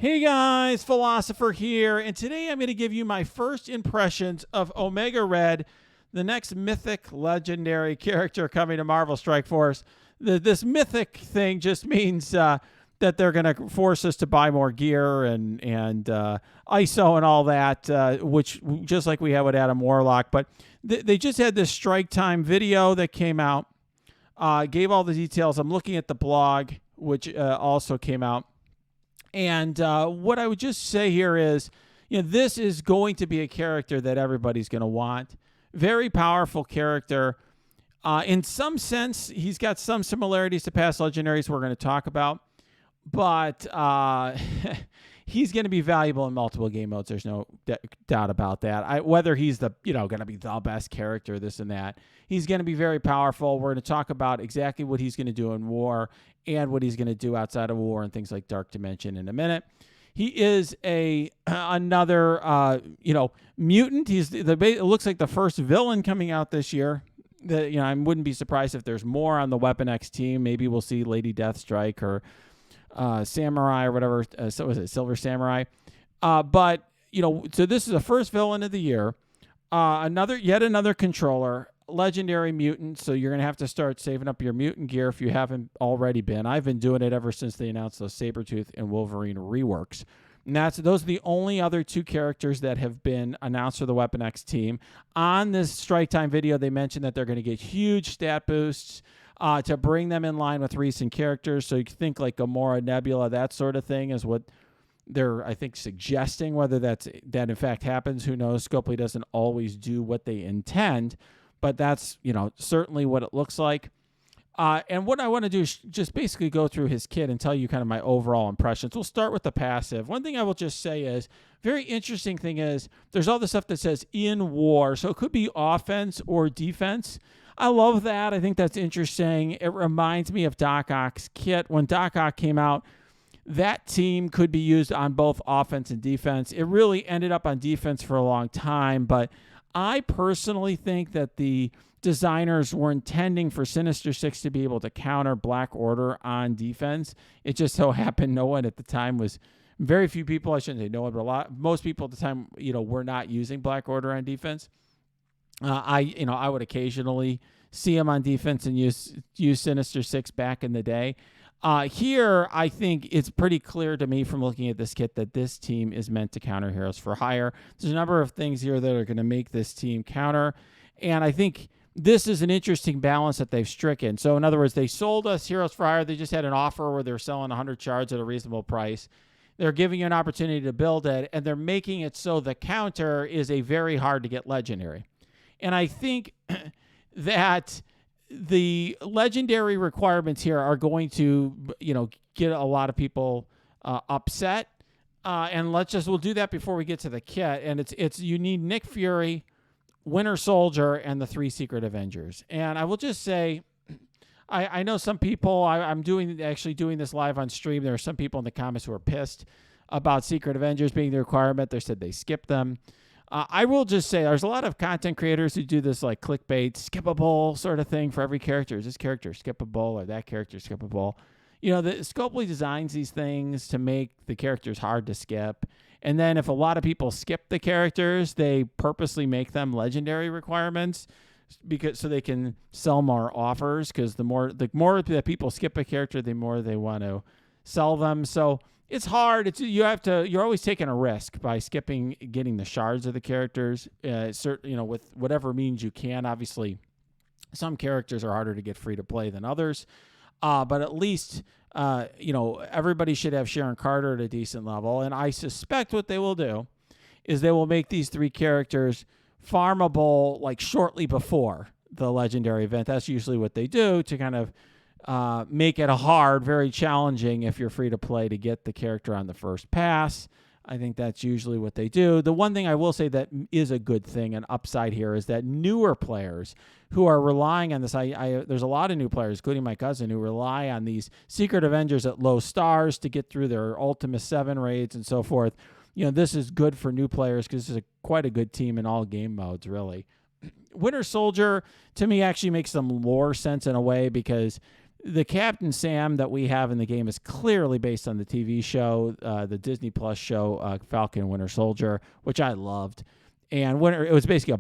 Hey guys, Philosopher here, and today I'm going to give you my first impressions of Omega Red, the next mythic legendary character coming to Marvel Strike Force. This mythic thing just means that they're going to force us to buy more gear and ISO and all that, which just like we have with Adam Warlock. But they just had this Strike Time video that came out, gave all the details. I'm looking at the blog, which also came out. And what I would just say here is, this is going to be a character that everybody's going to want. Very powerful character. In some sense, he's got some similarities to past legendaries we're going to talk about. But he's going to be valuable in multiple game modes. There's no doubt about that. Whether he's the going to be the best character, this and that, he's going to be very powerful. We're going to talk about exactly what he's going to do in war and what he's going to do outside of war and things like Dark Dimension in a minute. He is another mutant. It looks like the first villain coming out this year. I wouldn't be surprised if there's more on the Weapon X team. Maybe we'll see Lady Deathstrike or Samurai or whatever. So was it Silver Samurai? So this is the first villain of the year. Yet another controller, legendary mutant. So you're going to have to start saving up your mutant gear if you haven't already been. I've been doing it ever since they announced those Sabretooth and Wolverine reworks. And those are the only other two characters that have been announced for the Weapon X team. On this Strike Time video, they mentioned that they're going to get huge stat boosts to bring them in line with recent characters. So you think like Gamora, Nebula, that sort of thing is what they're, I think, suggesting. Whether that in fact happens, who knows? Scopely doesn't always do what they intend, but that's, certainly what it looks like. And what I want to do is just basically go through his kit and tell you kind of my overall impressions. We'll start with the passive. One thing I will just say is, very interesting thing is, there's all this stuff that says in war. So it could be offense or defense. I love that. I think that's interesting. It reminds me of Doc Ock's kit. When Doc Ock came out, that team could be used on both offense and defense. It really ended up on defense for a long time, but I personally think that the designers were intending for Sinister Six to be able to counter Black Order on defense. It just so happened no one at the time was, very few people, I shouldn't say no one, but most people at the time, were not using Black Order on defense. I would occasionally see him on defense and use Sinister Six back in the day. Here, I think it's pretty clear to me from looking at this kit that this team is meant to counter Heroes for Hire. There's a number of things here that are going to make this team counter, and I think this is an interesting balance that they've stricken. So, in other words, they sold us Heroes for Hire. They just had an offer where they're selling 100 shards at a reasonable price. They're giving you an opportunity to build it, and they're making it so the counter is a very hard to get legendary. And I think that the legendary requirements here are going to, get a lot of people upset. And we'll do that before we get to the kit. And you need Nick Fury, Winter Soldier, and the 3 Secret Avengers. And I will just say, I know some people, I'm doing this live on stream. There are some people in the comments who are pissed about Secret Avengers being the requirement. They said they skipped them. I will just say there's a lot of content creators who do this like clickbait, skippable sort of thing for every character. Is this character skippable or that character skippable? The Scopely designs these things to make the characters hard to skip. And then if a lot of people skip the characters, they purposely make them legendary requirements so they can sell more offers, because the more that people skip a character, the more they want to sell them. So it's hard. You're always taking a risk by getting the shards of the characters, with whatever means you can. Obviously, some characters are harder to get free to play than others. But at least, everybody should have Sharon Carter at a decent level. And I suspect what they will do is they will make these 3 characters farmable like shortly before the legendary event. That's usually what they do to kind of make it very challenging if you're free to play to get the character on the first pass. I think that's usually what they do. The one thing I will say that is a good thing, an upside here, is that newer players who are relying on this, there's a lot of new players, including my cousin, who rely on these Secret Avengers at low stars to get through their Ultima 7 raids and so forth. This is good for new players because this is quite a good team in all game modes, really. Winter Soldier, to me, actually makes some lore sense in a way, because the Captain Sam that we have in the game is clearly based on the TV show, the Disney Plus show, Falcon and Winter Soldier, which I loved. And it was basically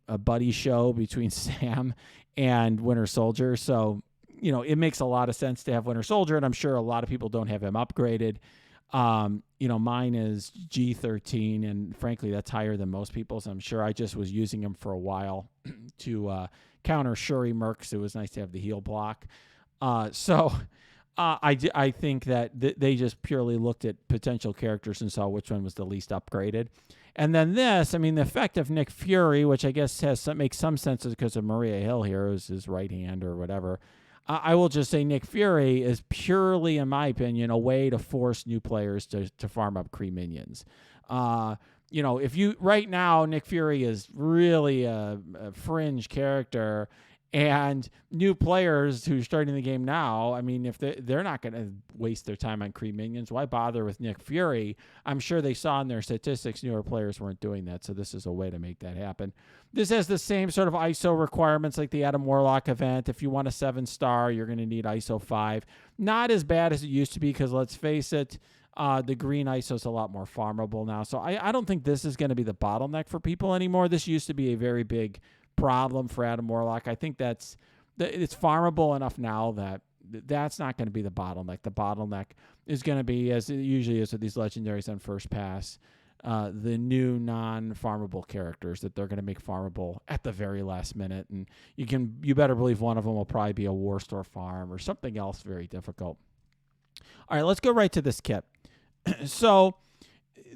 a buddy show between Sam and Winter Soldier. So, it makes a lot of sense to have Winter Soldier, and I'm sure a lot of people don't have him upgraded. Mine is G13, and frankly, that's higher than most people's. I'm sure I just was using him for a while to counter Shuri Mercs. It was nice to have the heal block. I think that they just purely looked at potential characters and saw which one was the least upgraded. And then the effect of Nick Fury, which I guess makes some sense because of Maria Hill here, is his right hand or whatever. I will just say Nick Fury is purely, in my opinion, a way to force new players to farm up Kree minions. If you right now, Nick Fury is really a fringe character, and new players who are starting the game now, if they're not going to waste their time on Kree minions, why bother with Nick Fury? I'm sure they saw in their statistics newer players weren't doing that, so this is a way to make that happen. This has the same sort of ISO requirements like the Adam Warlock event. If you want a 7-star, you're going to need ISO 5. Not as bad as it used to be because, let's face it, the green ISO is a lot more farmable now. So I don't think this is going to be the bottleneck for people anymore. This used to be a very big problem for Adam Warlock. I think it's farmable enough now that's not going to be the bottleneck. The bottleneck is going to be, as it usually is with these legendaries on first pass, the new non-farmable characters that they're going to make farmable at the very last minute. And you better believe one of them will probably be a War Store farm or something else very difficult. All right, let's go right to this kit. So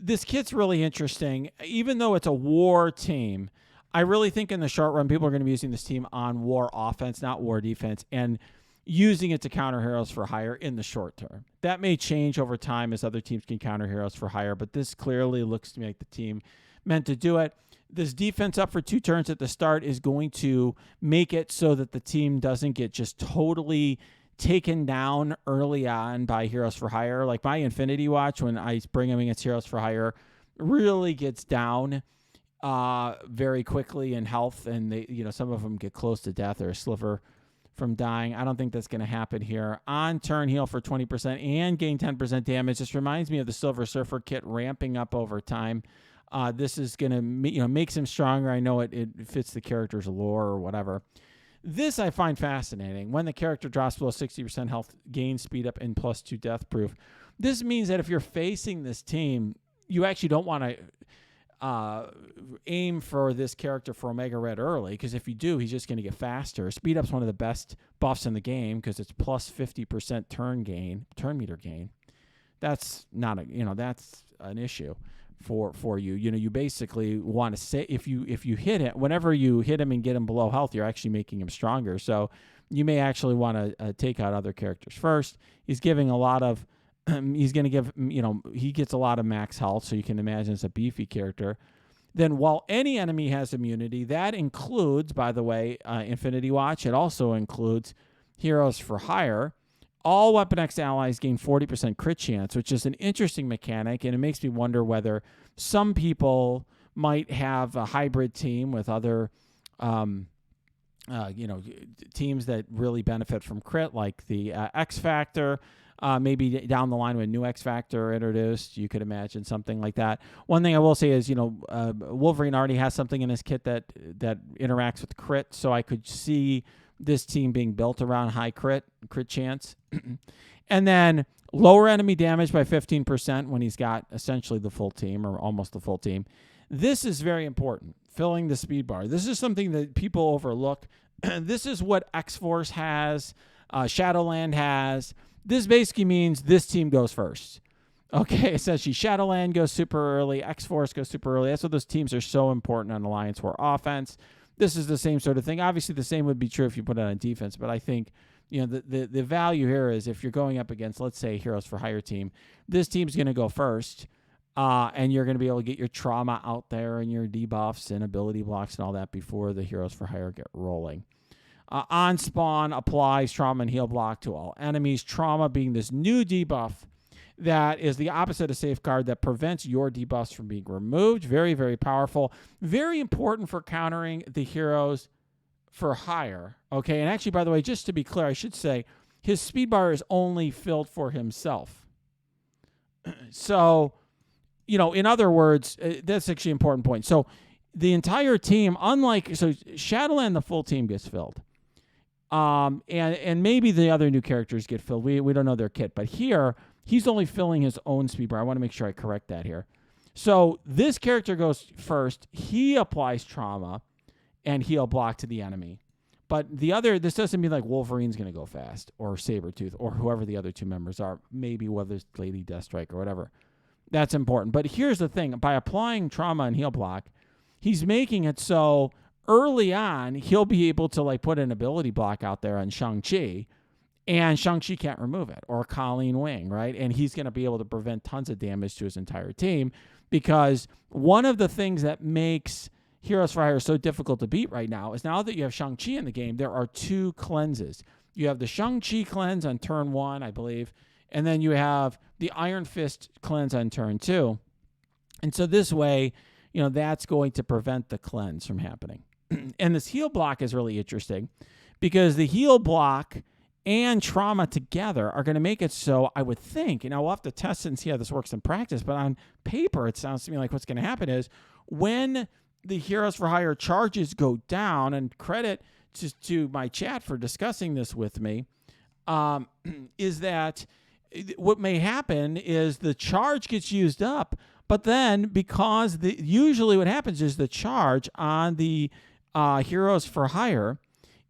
this kit's really interesting. Even though it's a war team, I really think in the short run, people are going to be using this team on war offense, not war defense, and using it to counter heroes for hire in the short term. That may change over time as other teams can counter heroes for hire, but this clearly looks to me like the team meant to do it. This defense up for 2 turns at the start is going to make it so that the team doesn't get just totally taken down early on by heroes for hire. Like my Infinity Watch, when I bring him against heroes for hire, really gets down very quickly in health, and they, some of them get close to death or a sliver from dying. I don't think that's going to happen here. On turn, heal for 20% and gain 10% damage. This reminds me of the Silver Surfer kit ramping up over time. This is going to makes him stronger. I know it fits the character's lore or whatever. This I find fascinating. When the character drops below 60% health, gain speed up and +2 death proof. This means that if you're facing this team, you actually don't want to aim for this character for Omega Red early, because if you do, he's just going to get faster. Speed up's one of the best buffs in the game because it's +50% turn meter gain. That's not that's an issue for you. You basically want to say if you hit it, whenever you hit him and get him below health, you're actually making him stronger. So you may actually want to take out other characters first. He's giving a lot of he's going to give, he gets a lot of max health, so you can imagine it's a beefy character. Then while any enemy has immunity, that includes, by the way, Infinity Watch. It also includes heroes for hire. All Weapon X allies gain 40% crit chance, which is an interesting mechanic, and it makes me wonder whether some people might have a hybrid team with other teams that really benefit from crit, like the X Factor. Maybe down the line when new X Factor introduced, you could imagine something like that. One thing I will say is, Wolverine already has something in his kit that interacts with crit, so I could see this team being built around high crit chance. And then lower enemy damage by 15% when he's got essentially the full team or almost the full team. This is very important, filling the speed bar. This is something that people overlook. This is what X-Force has, Shadowland has. This basically means this team goes first. Okay, essentially, Shadowland goes super early, X-Force goes super early. That's why those teams are so important on Alliance War offense. This is the same sort of thing. Obviously, the same would be true if you put it on defense, but I think the value here is if you're going up against, let's say, Heroes for Hire team, this team's going to go first, and you're going to be able to get your trauma out there and your debuffs and ability blocks and all that before the Heroes for Hire get rolling. On spawn applies trauma and heal block to all enemies. Trauma being this new debuff that is the opposite of safeguard that prevents your debuffs from being removed. Very, very powerful. Very important for countering the heroes for hire. Okay, and actually, by the way, just to be clear, I should say his speed bar is only filled for himself. So, in other words, that's actually an important point. So the entire team, Shadowland, the full team gets filled. And maybe the other new characters get filled. We don't know their kit. But here, he's only filling his own speed bar. I want to make sure I correct that here. So this character goes first. He applies trauma and heal block to the enemy. But this doesn't mean like Wolverine's going to go fast, or Sabretooth, or whoever the other two members are, maybe whether it's Lady Deathstrike or whatever. That's important. But here's the thing. By applying trauma and heal block, he's making it so early on he'll be able to like put an ability block out there on Shang-Chi, and Shang-Chi can't remove it, or Colleen Wing, right? And he's going to be able to prevent tons of damage to his entire team, because one of the things that makes Heroes for Hire so difficult to beat right now is now that you have Shang-Chi in the game, there are 2 cleanses. You have the Shang-Chi cleanse on turn 1, I believe, and then you have the Iron Fist cleanse on turn 2. And so this way, that's going to prevent the cleanse from happening. And this heal block is really interesting, because the heal block and trauma together are going to make it so, I would think, and I'll have to test it and see how this works in practice, but on paper, it sounds to me like what's going to happen is when the Heroes for Hire charges go down, and credit to my chat for discussing this with me, is that what may happen is the charge gets used up, but then because usually what happens is the charge on the Heroes for Hire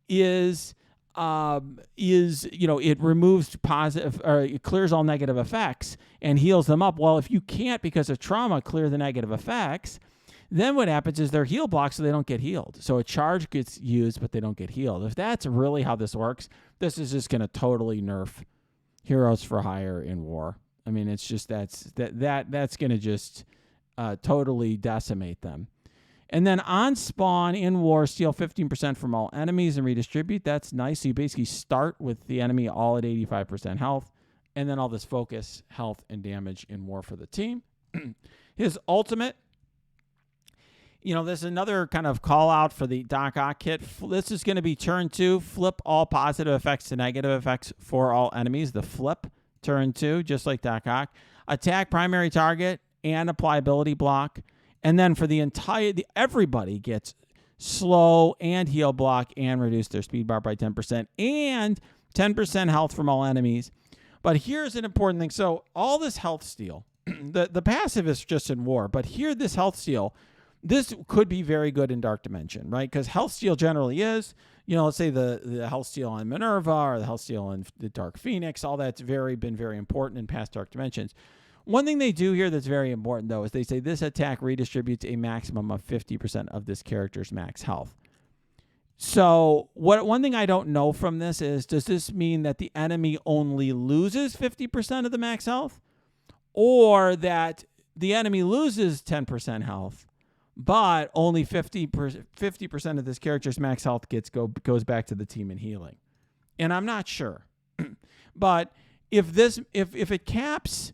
is it removes positive, or it clears all negative effects and heals them up. Well, if you can't, because of trauma, clear the negative effects, then what happens is they're heal blocked, so they don't get healed. So a charge gets used, but they don't get healed. If that's really how this works, this is just going to totally nerf Heroes for Hire in War. I mean, it's just that's going to just totally decimate them. And then on spawn in War, steal 15% from all enemies and redistribute. That's nice. So you basically start with the enemy all at 85% health, and then all this focus, health, and damage in War for the team. His ultimate, there's another kind of call out for the Doc Ock kit. This is going to be turn 2, flip all positive effects to negative effects for all enemies. The flip, turn 2, just like Doc Ock. Attack primary target and apply ability block. And then for everybody gets slow and heal block and reduce their speed bar by 10% and 10% health from all enemies. But here's an important thing. So all this health steal, the passive is just in War, but here this health steal, this could be very good in Dark Dimension, right? Because health steal generally is, let's say the health steal on Minerva or the health steal on the Dark Phoenix, all that's been very important in past Dark Dimensions. One thing they do here that's very important, though, is they say this attack redistributes a maximum of 50% of this character's max health. So one thing I don't know from this is, does this mean that the enemy only loses 50% of the max health, or that the enemy loses 10% health, but only 50% of this character's max health goes back to the team in healing? And I'm not sure. But if it caps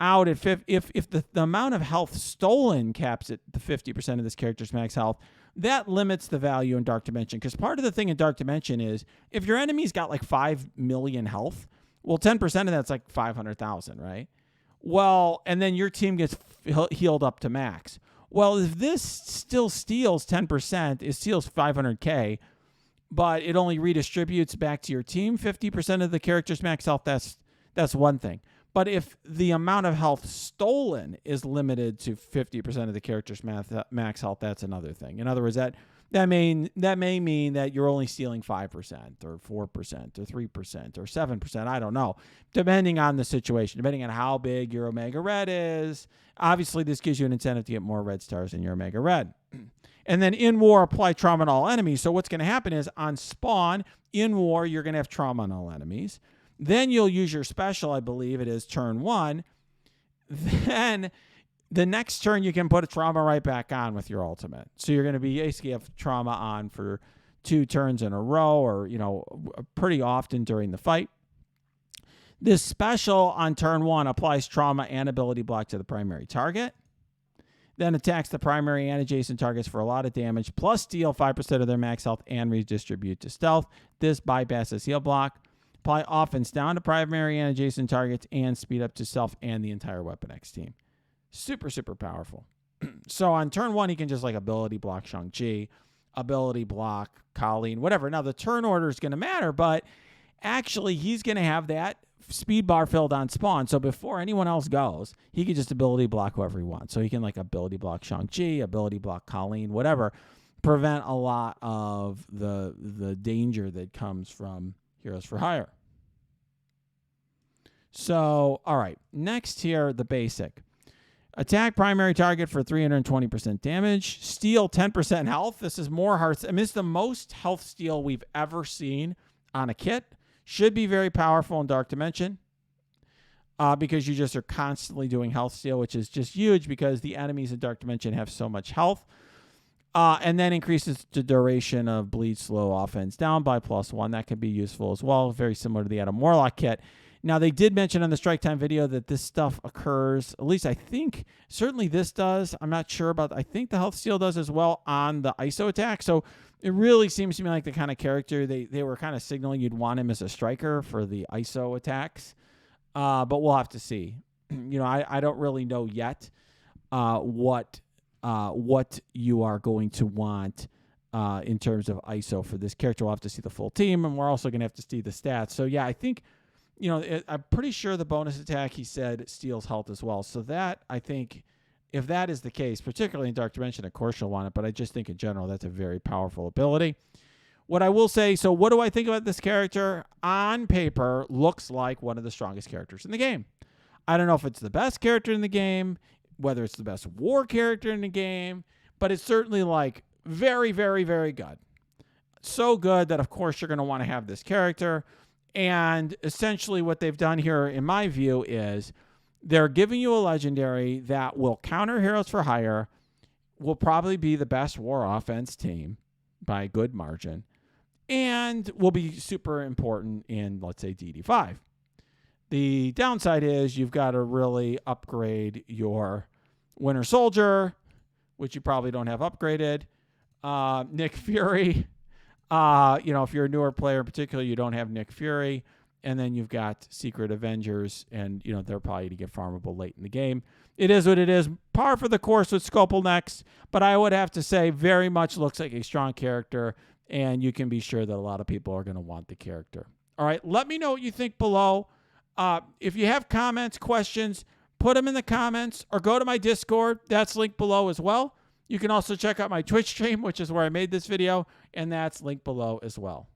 out at if the amount of health stolen caps at the 50% of this character's max health, that limits the value in Dark Dimension. Because part of the thing in Dark Dimension is, if your enemy's got like 5 million health, well, 10% of that's like 500,000, right? Well, and then your team gets healed up to max. Well, if this still steals 10%, it steals 500K, but it only redistributes back to your team 50% of the character's max health, that's one thing. But if the amount of health stolen is limited to 50% of the character's max health, that's another thing. In other words, that may mean that you're only stealing 5% or 4% or 3% or 7%. I don't know, depending on the situation, depending on how big your Omega Red is. Obviously, this gives you an incentive to get more red stars in your Omega Red. And then in War, apply trauma on all enemies. So what's going to happen is, on spawn, in War, you're going to have trauma on all enemies. Then you'll use your special, I believe it is turn 1. Then the next turn, you can put a trauma right back on with your ultimate. So you're going to basically have trauma on for 2 turns in a row, or, pretty often during the fight. This special on turn 1 applies trauma and ability block to the primary target. Then attacks the primary and adjacent targets for a lot of damage, plus steal 5% of their max health and redistribute to stealth. This bypasses heal block. apply offense down to primary and adjacent targets, and speed up to self and the entire Weapon X team. Super, super powerful. So on turn 1, he can just like ability block Shang-Chi, ability block Colleen, whatever. Now the turn order is going to matter, but actually he's going to have that speed bar filled on spawn. So before anyone else goes, he can just ability block whoever he wants. So he can like ability block Shang-Chi, ability block Colleen, whatever. Prevent a lot of the danger that comes from Heroes for Hire. So, all right. Next here, the basic. Attack primary target for 320% damage. Steal 10% health. This is more hearts. I mean, it's the most health steal we've ever seen on a kit. Should be very powerful in Dark Dimension because you just are constantly doing health steal, which is just huge because the enemies in Dark Dimension have so much health. And then increases the duration of bleed slow offense down by +1. That can be useful as well. Very similar to the Adam Warlock kit. Now, they did mention on the Strike Time video that this stuff occurs, at least I think, certainly this does. I'm not sure about, I think the health steal does as well on the ISO attack. So it really seems to me like the kind of character they were kind of signaling you'd want him as a striker for the ISO attacks. But we'll have to see. I don't really know yet what you are going to want in terms of ISO for this character. We'll have to see the full team, and we're also going to have to see the stats. So, yeah, I think, I'm pretty sure the bonus attack, he said, steals health as well. So that, I think, if that is the case, particularly in Dark Dimension, of course you'll want it, but I just think in general that's a very powerful ability. What I will say, so what do I think about this character? On paper, looks like one of the strongest characters in the game. I don't know if it's the best character in the game, whether it's the best war character in the game, but it's certainly like very, very, very good. So good that, of course, you're going to want to have this character. And essentially what they've done here, in my view, is they're giving you a legendary that will counter Heroes for Hire, will probably be the best war offense team by a good margin, and will be super important in, let's say, DD5. The downside is you've got to really upgrade your Winter Soldier, which you probably don't have upgraded. Nick Fury. If you're a newer player in particular, you don't have Nick Fury. And then you've got Secret Avengers, and, they're probably to get farmable late in the game. It is what it is. Par for the course with Scopel next. But I would have to say very much looks like a strong character, and you can be sure that a lot of people are going to want the character. All right, let me know what you think below. If you have comments, questions, put them in the comments or go to my Discord. That's linked below as well. You can also check out my Twitch stream, which is where I made this video, and that's linked below as well.